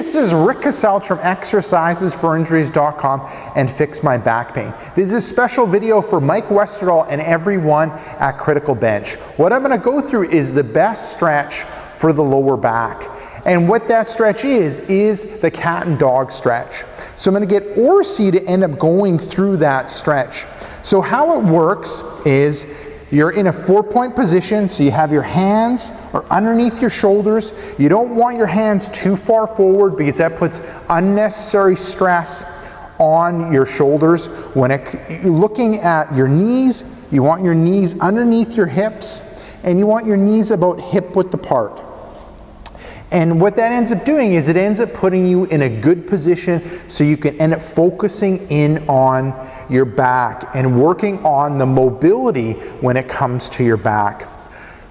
this is Rick Kaselj from exercisesforinjuries.com and Fix My Back Pain. This is a special video for Mike Westerdahl and everyone at Critical Bench. What I'm going to go through is the best stretch for the lower back. And what that stretch is the cat and dog stretch. So I'm going to get Orsi to end up going through that stretch. So how it works is you're in a 4-point position, so you have your hands are underneath your shoulders. You don't want your hands too far forward because that puts unnecessary stress on your shoulders. When looking at your knees, you want your knees underneath your hips, and you want your knees about hip width apart. And what that ends up doing is it ends up putting you in a good position so you can end up focusing in on your back and working on the mobility when it comes to your back.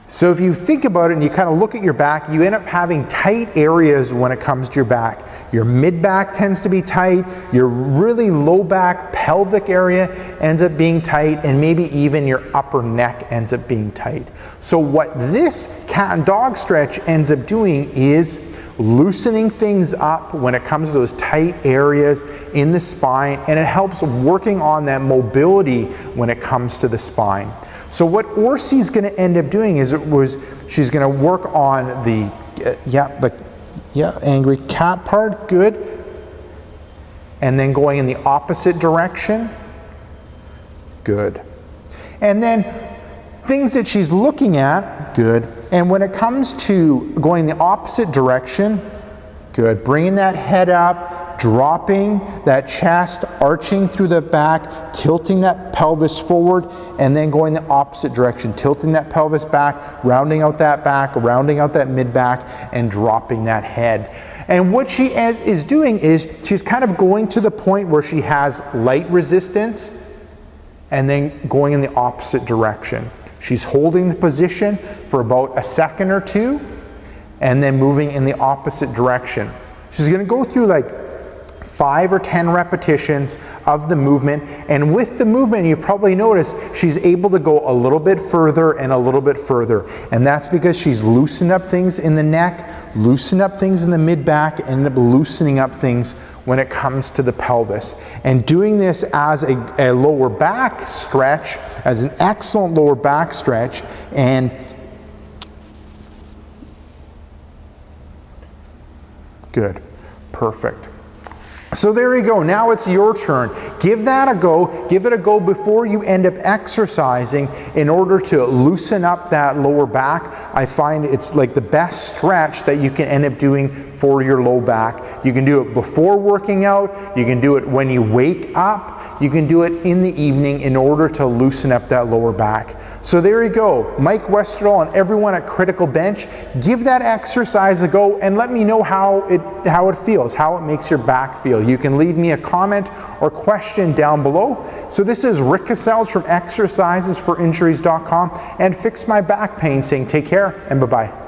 So if you think about it and you kind of look at your back, you end up having tight areas when it comes to your back. Your mid-back tends to be tight, your really low back pelvic area ends up being tight, and maybe even your upper neck ends up being tight. So what this cat and dog stretch ends up doing is loosening things up when it comes to those tight areas in the spine, and it helps working on that mobility when it comes to the spine. So what Orsi's going to end up doing is she's going to work on the angry cat part, good, and then going in the opposite direction, good, and then things that she's looking at, good. And when it comes to going the opposite direction, good. Bringing that head up, dropping that chest, arching through the back, tilting that pelvis forward, and then going the opposite direction, tilting that pelvis back, rounding out that mid-back, and dropping that head. And what she is doing is she's kind of going to the point where she has light resistance and then going in the opposite direction. She's holding the position for about a second or two and then moving in the opposite direction. She's going to go through like 5 or 10 repetitions of the movement, and with the movement you probably notice she's able to go a little bit further and a little bit further, and that's because she's loosened up things in the neck, loosened up things in the mid-back, and loosening up things when it comes to the pelvis. And doing this as a lower back stretch, as an excellent lower back stretch, and good, perfect. So there you go, now it's your turn. Give that a go, give it a go before you end up exercising in order to loosen up that lower back. I find it's like the best stretch that you can end up doing for your low back. You can do it before working out, you can do it when you wake up, you can do it in the evening in order to loosen up that lower back. So there you go, Mike Westerdahl and everyone at Critical Bench, give that exercise a go and let me know how it feels, how it makes your back feel. You can leave me a comment or question down below. So this is Rick Kaselj from exercisesforinjuries.com and Fix My Back Pain saying take care and bye-bye.